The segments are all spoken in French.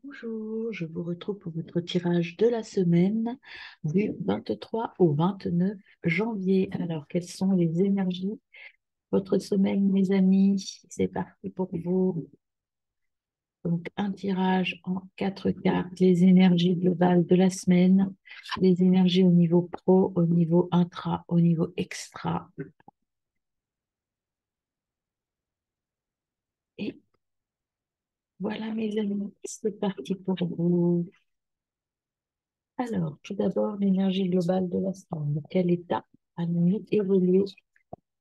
Bonjour, je vous retrouve pour votre tirage de la semaine du 23 au 29 janvier. Alors, quelles sont les énergies? Votre semaine, mes amis, c'est parti pour vous. Donc, un tirage en quatre cartes, les énergies globales de la semaine, les énergies au niveau pro, au niveau intra, au niveau extra. Et voilà, mes amis, c'est parti pour vous. Alors, tout d'abord, l'énergie globale de la semaine. Dans quel état allons-nous évoluer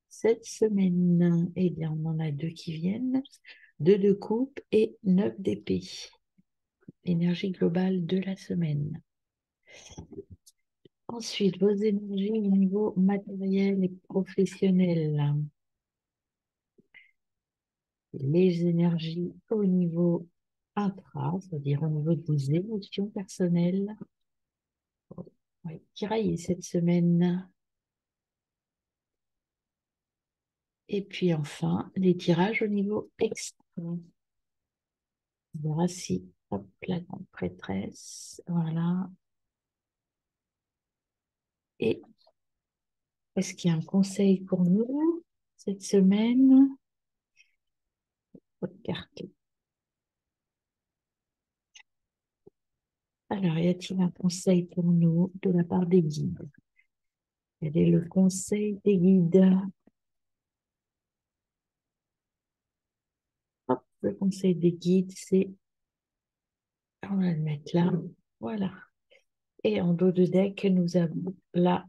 cette semaine? Eh bien, on en a deux qui viennent, deux de coupe et neuf d'épée. Énergie globale de la semaine. Ensuite, vos énergies au niveau matériel et professionnel. Les énergies au niveau intra, c'est-à-dire au niveau de vos émotions personnelles. Ouais, tiraillez cette semaine. Et puis enfin, les tirages au niveau extra. On verra si, hop, la grande prêtresse, voilà. Et est-ce qu'il y a un conseil pour nous cette semaine? Votre carte. Alors, y a-t-il un conseil pour nous de la part des guides? Quel est le conseil des guides? Hop, le conseil des guides, c'est, on va le mettre là, voilà. Et en dos de deck, nous avons là,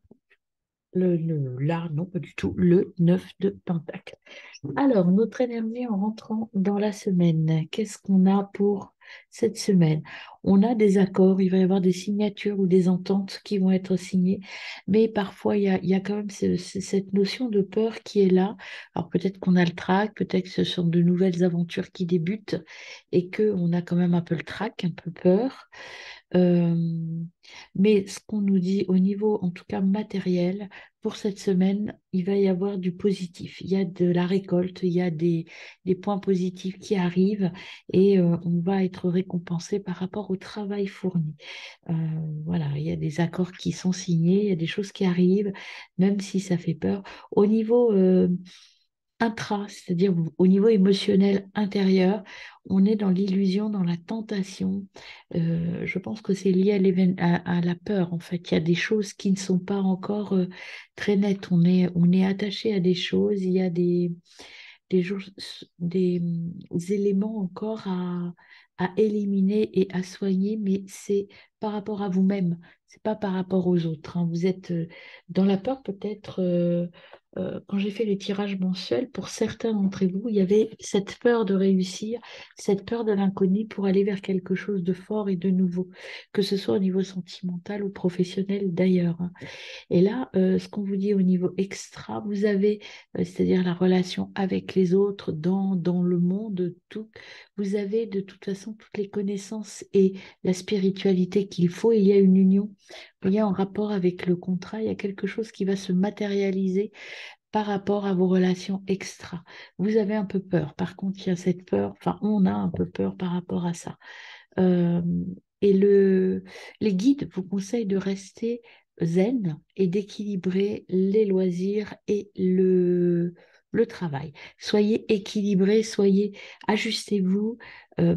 là, non, pas du tout, le 9 de Pentacle. Alors, notre énergie en rentrant dans la semaine, qu'est-ce qu'on a pour cette semaine? On a des accords, il va y avoir des signatures ou des ententes qui vont être signées, mais parfois il y a quand même cette notion de peur qui est là. Alors peut-être qu'on a le trac, peut-être que ce sont de nouvelles aventures qui débutent et qu'on a quand même un peu le trac, un peu peur. Euh, mais ce qu'on nous dit au niveau, en tout cas matériel, pour cette semaine, il va y avoir du positif. Il y a de la récolte, il y a des points positifs qui arrivent et on va être récompensé par rapport au travail fourni. Euh, voilà, il y a des accords qui sont signés, il y a des choses qui arrivent, même si ça fait peur. Au niveau intra, c'est-à-dire au niveau émotionnel intérieur, on est dans l'illusion, dans la tentation. Je pense que c'est lié à la peur, en fait. Il y a des choses qui ne sont pas encore très nettes. On est attaché à des choses, il y a des éléments encore à éliminer et à soigner, mais c'est par rapport à vous-même, c'est pas par rapport aux autres, hein. Vous êtes dans la peur peut-être. Quand j'ai fait les tirages mensuels, pour certains d'entre vous, il y avait cette peur de réussir, cette peur de l'inconnu pour aller vers quelque chose de fort et de nouveau, que ce soit au niveau sentimental ou professionnel d'ailleurs, hein. Et là, ce qu'on vous dit au niveau extra, vous avez, c'est-à-dire la relation avec les autres dans le monde, tout, vous avez de toute façon toutes les connaissances et la spiritualité qu'il faut. Il y a une union, il y a un rapport avec le contrat, il y a quelque chose qui va se matérialiser par rapport à vos relations extra. Vous avez un peu peur. Par contre, il y a cette peur, enfin, on a un peu peur par rapport à ça. Euh, et les guides vous conseillent de rester zen et d'équilibrer les loisirs et le travail. Soyez équilibrés, ajustez-vous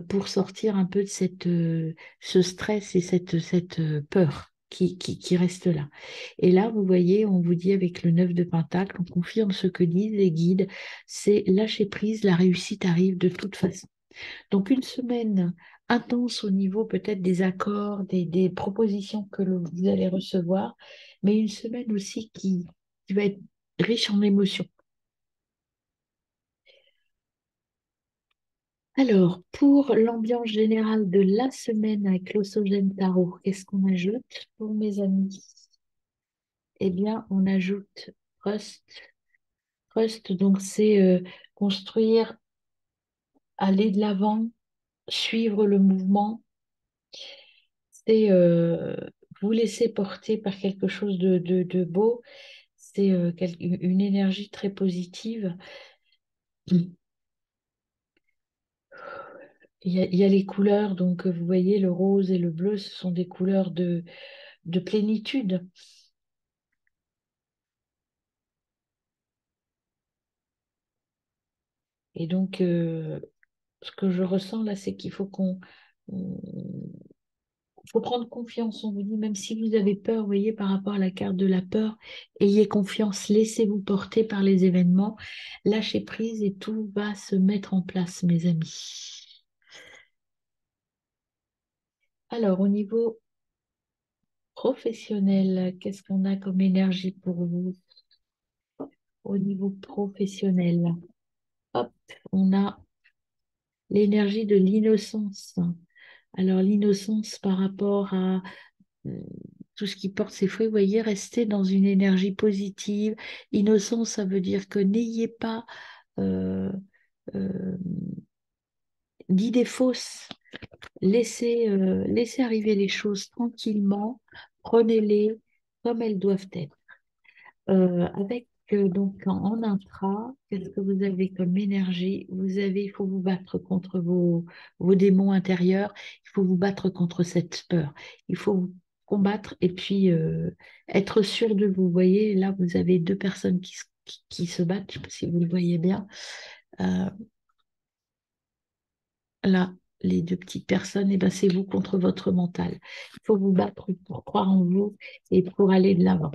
pour sortir un peu de ce stress et cette peur qui reste là. Et là, vous voyez, on vous dit avec le 9 de Pentacle, on confirme ce que disent les guides, c'est lâcher prise, la réussite arrive de toute façon. Donc une semaine intense au niveau peut-être des accords, des propositions que vous allez recevoir, mais une semaine aussi qui va être riche en émotions. Alors, pour l'ambiance générale de la semaine avec l'Ossogène Tarot, qu'est-ce qu'on ajoute pour mes amis? Eh bien, on ajoute Trust. Trust, donc c'est construire, aller de l'avant, suivre le mouvement, c'est vous laisser porter par quelque chose de beau. C'est une énergie très positive. il y a les couleurs, donc vous voyez, le rose et le bleu, ce sont des couleurs de plénitude. Et donc, ce que je ressens là, c'est qu'il on- faut prendre confiance. On vous dit, même si vous avez peur, vous voyez, par rapport à la carte de la peur, ayez confiance, laissez-vous porter par les événements, lâchez prise et tout va se mettre en place, mes amis. Alors, au niveau professionnel, qu'est-ce qu'on a comme énergie pour vous? Au niveau professionnel, hop, on a l'énergie de l'innocence. Alors, l'innocence par rapport à tout ce qui porte ses fruits, vous voyez, rester dans une énergie positive. Innocence, ça veut dire que n'ayez pas euh, euh, d'idées fausses. Laissez arriver les choses tranquillement. Prenez-les comme elles doivent être. Avec donc en intra, qu'est-ce que vous avez comme énergie? Il faut vous battre contre vos démons intérieurs, il faut vous battre contre cette peur, il faut vous combattre et puis être sûr de vous. Vous voyez, là, vous avez deux personnes qui se battent, je ne sais pas si vous le voyez bien. Euh, Là, les deux petites personnes, et ben, c'est vous contre votre mental. Il faut vous battre pour croire en vous et pour aller de l'avant.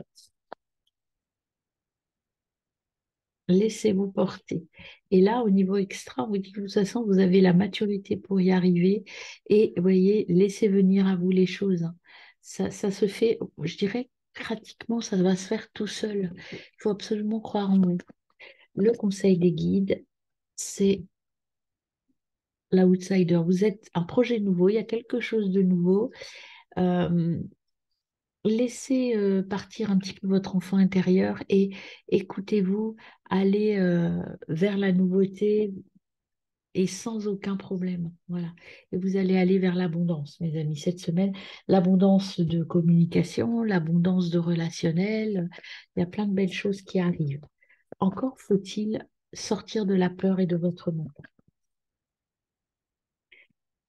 Laissez-vous porter. Et là, au niveau extra, on vous dit que de toute façon, vous avez la maturité pour y arriver. Et vous voyez, laissez venir à vous les choses, hein. Ça se fait, je dirais, pratiquement, ça va se faire tout seul. Il faut absolument croire en vous. Le conseil des guides, c'est l'outsider. Vous êtes un projet nouveau, il y a quelque chose de nouveau. Euh, Laissez partir un petit peu votre enfant intérieur et écoutez-vous aller vers la nouveauté et sans aucun problème. Voilà. Et vous allez aller vers l'abondance, mes amis, cette semaine. L'abondance de communication, l'abondance de relationnel. Il y a plein de belles choses qui arrivent. Encore faut-il sortir de la peur et de votre monde.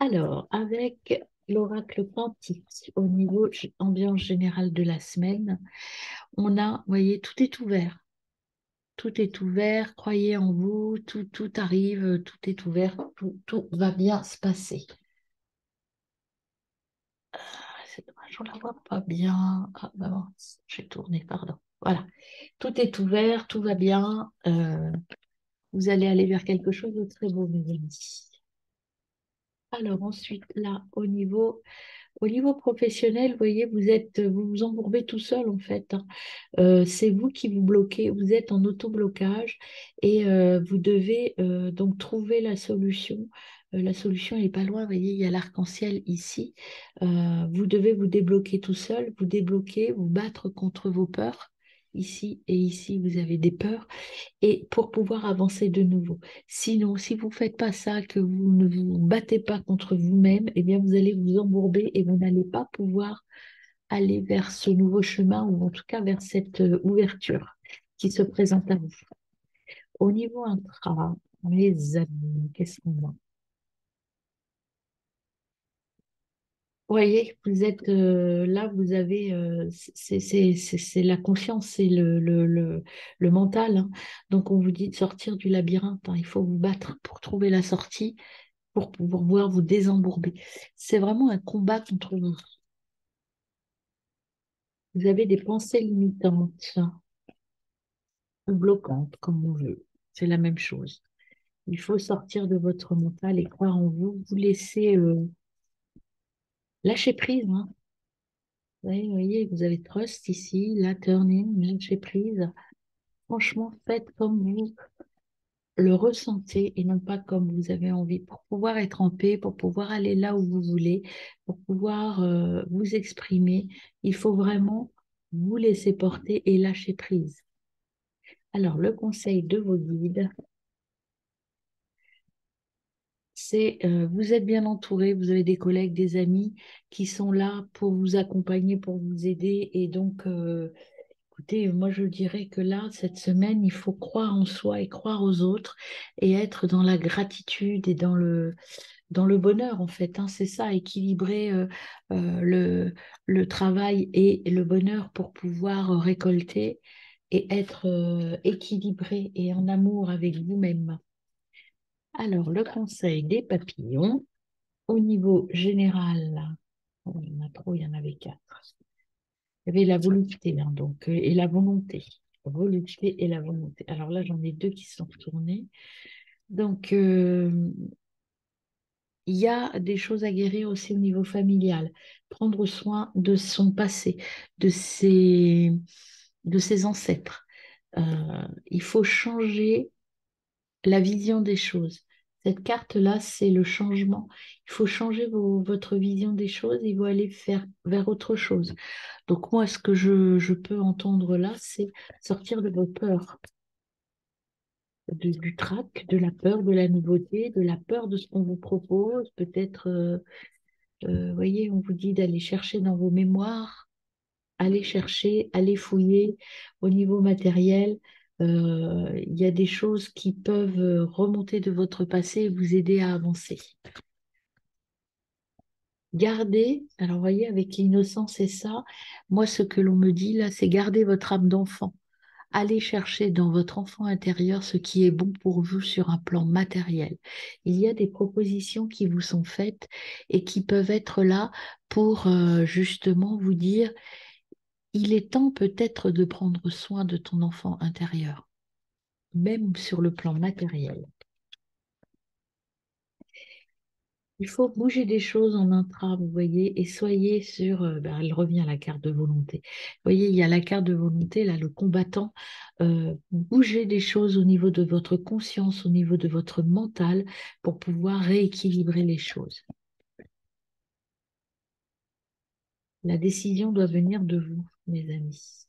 Alors, avec l'oracle quantique au niveau ambiance générale de la semaine, on a, vous voyez, tout est ouvert. Tout est ouvert, croyez en vous, tout arrive, tout est ouvert, tout va bien se passer. C'est dommage, on la voit pas bien. Ah, bah mince, j'ai tourné, pardon. Voilà, tout est ouvert, tout va bien. Vous allez aller vers quelque chose de très beau, mes amis. Alors ensuite, là, au niveau professionnel, vous voyez, vous vous embourbez tout seul en fait, hein. C'est vous qui vous bloquez, vous êtes en auto-blocage et vous devez donc trouver la solution. La solution elle n'est pas loin, vous voyez, il y a l'arc-en-ciel ici. Vous devez vous débloquer tout seul, vous débloquer, vous battre contre vos peurs. Ici et ici, vous avez des peurs et pour pouvoir avancer de nouveau. Sinon, si vous ne faites pas ça, que vous ne vous battez pas contre vous-même, eh bien, vous allez vous embourber et vous n'allez pas pouvoir aller vers ce nouveau chemin ou en tout cas vers cette ouverture qui se présente à vous. Au niveau intra, mes amis, qu'est-ce qu'on a? Vous voyez, vous êtes là, vous avez, c'est la conscience, c'est le mental, hein. Donc, on vous dit de sortir du labyrinthe, hein. Il faut vous battre pour trouver la sortie, pour pouvoir vous désembourber. C'est vraiment un combat contre vous. Vous avez des pensées limitantes, ou bloquantes, comme on veut. C'est la même chose. Il faut sortir de votre mental et croire en vous. Vous laisser lâcher prise, hein. Vous voyez, vous avez trust ici, la turning, lâcher prise. Franchement, faites comme vous le ressentez et non pas comme vous avez envie pour pouvoir être en paix, pour pouvoir aller là où vous voulez, pour pouvoir vous exprimer. Il faut vraiment vous laisser porter et lâcher prise. Alors, le conseil de vos guides, c'est vous êtes bien entouré, vous avez des collègues, des amis qui sont là pour vous accompagner, pour vous aider. Et donc, écoutez, moi je dirais que là, cette semaine, il faut croire en soi et croire aux autres et être dans la gratitude et dans dans le bonheur, en fait, hein, c'est ça, équilibrer le travail et le bonheur pour pouvoir récolter et être équilibré et en amour avec vous-même. Alors, le conseil des papillons, au niveau général, oh, il y en a trop, il y en avait quatre. Il y avait la volupté, hein, donc, et la volonté. Volupté et la volonté. Alors là, j'en ai deux qui sont retournés. Donc, il y a des choses à guérir aussi au niveau familial. Prendre soin de son passé, de ses ancêtres. Il faut changer la vision des choses. Cette carte-là, c'est le changement. Il faut changer votre vision des choses, il faut aller faire vers autre chose. Donc moi, ce que je peux entendre là, c'est sortir de vos peurs, du trac, de la peur de la nouveauté, de la peur de ce qu'on vous propose. Peut-être, vous voyez, on vous dit d'aller chercher dans vos mémoires, aller chercher, aller fouiller au niveau matériel. Il y a des choses qui peuvent remonter de votre passé et vous aider à avancer. Gardez, alors vous voyez, avec l'innocence et ça, moi ce que l'on me dit là, c'est garder votre âme d'enfant. Allez chercher dans votre enfant intérieur ce qui est bon pour vous sur un plan matériel. Il y a des propositions qui vous sont faites et qui peuvent être là pour justement vous dire, il est temps peut-être de prendre soin de ton enfant intérieur, même sur le plan matériel. Il faut bouger des choses en intra, vous voyez, et soyez sur, elle revient à la carte de volonté. Vous voyez, il y a la carte de volonté, là, le combattant. Bougez des choses au niveau de votre conscience, au niveau de votre mental, pour pouvoir rééquilibrer les choses. La décision doit venir de vous, mes amis.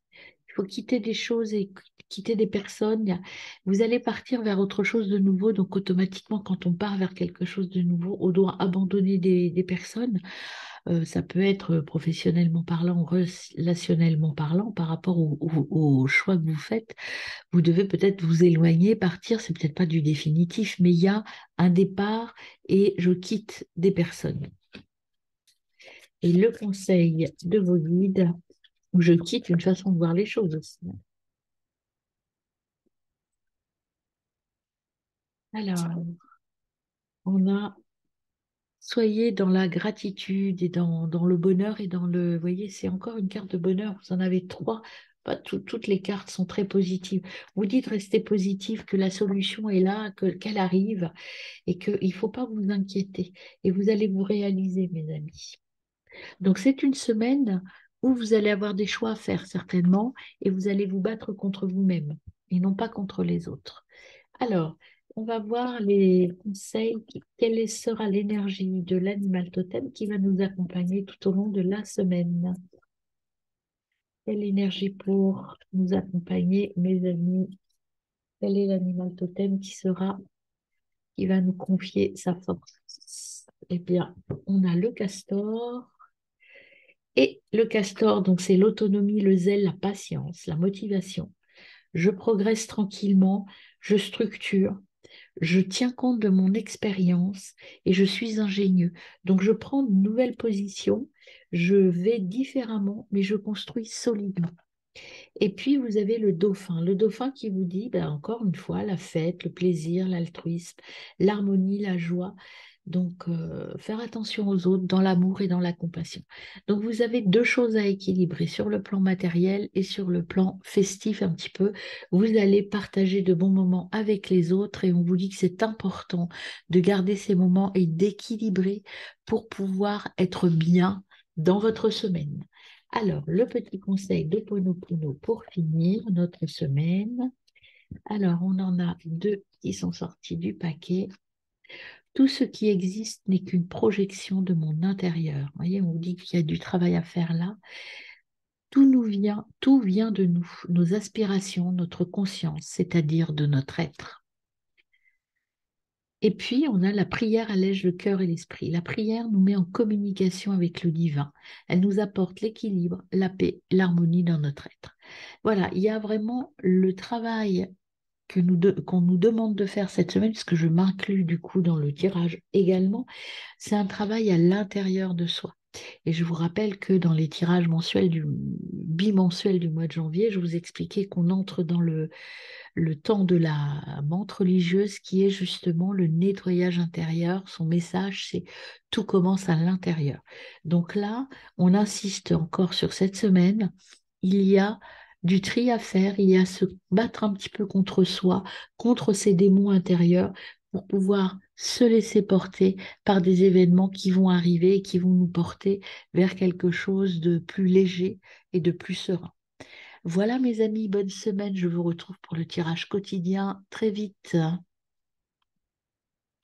Il faut quitter des choses et quitter des personnes. Vous allez partir vers autre chose de nouveau. Donc, automatiquement, quand on part vers quelque chose de nouveau, on doit abandonner des personnes. Ça peut être professionnellement parlant, relationnellement parlant, par rapport au choix que vous faites. Vous devez peut-être vous éloigner, partir. C'est peut-être pas du définitif, mais il y a un départ et je quitte des personnes. Et le conseil de vos guides, je quitte une façon de voir les choses aussi. Alors, on a soyez dans la gratitude et dans le bonheur et dans le... Vous voyez, c'est encore une carte de bonheur. Vous en avez trois. Pas toutes les cartes sont très positives. Vous dites restez positif, que la solution est là, qu'elle arrive et qu'il ne faut pas vous inquiéter. Et vous allez vous réaliser, mes amis. Donc, c'est une semaine où vous allez avoir des choix à faire, certainement, et vous allez vous battre contre vous-même et non pas contre les autres. Alors, on va voir les conseils, quelle sera l'énergie de l'animal totem qui va nous accompagner tout au long de la semaine. Quelle énergie pour nous accompagner, mes amis? Quel est l'animal totem qui va nous confier sa force? Eh bien, on a le castor. Et le castor, donc c'est l'autonomie, le zèle, la patience, la motivation. Je progresse tranquillement, je structure, je tiens compte de mon expérience et je suis ingénieux. Donc je prends une nouvelle position, je vais différemment, mais je construis solidement. Et puis vous avez le dauphin qui vous dit, ben, encore une fois, la fête, le plaisir, l'altruisme, l'harmonie, la joie. Donc, faire attention aux autres dans l'amour et dans la compassion. Donc, vous avez deux choses à équilibrer sur le plan matériel et sur le plan festif un petit peu. Vous allez partager de bons moments avec les autres et on vous dit que c'est important de garder ces moments et d'équilibrer pour pouvoir être bien dans votre semaine. Alors, le petit conseil de Ponopono pour finir notre semaine. Alors, on en a deux qui sont sortis du paquet. Tout ce qui existe n'est qu'une projection de mon intérieur. Vous voyez, on vous dit qu'il y a du travail à faire là. Tout vient de nous, nos aspirations, notre conscience, c'est-à-dire de notre être. Et puis, on a la prière allège le cœur et l'esprit. La prière nous met en communication avec le divin. Elle nous apporte l'équilibre, la paix, l'harmonie dans notre être. Voilà, il y a vraiment le travail qu'on nous demande de faire cette semaine, puisque je m'inclus du coup dans le tirage également, c'est un travail à l'intérieur de soi. Et je vous rappelle que dans les tirages bimensuels du mois de janvier, je vous expliquais qu'on entre dans le temps de la menthe religieuse qui est justement le nettoyage intérieur. Son message, c'est tout commence à l'intérieur. Donc là, on insiste encore sur cette semaine. Il y a du tri à faire, il y a à se battre un petit peu contre soi, contre ses démons intérieurs pour pouvoir se laisser porter par des événements qui vont arriver et qui vont nous porter vers quelque chose de plus léger et de plus serein. Voilà mes amis, bonne semaine. Je vous retrouve pour le tirage quotidien très vite.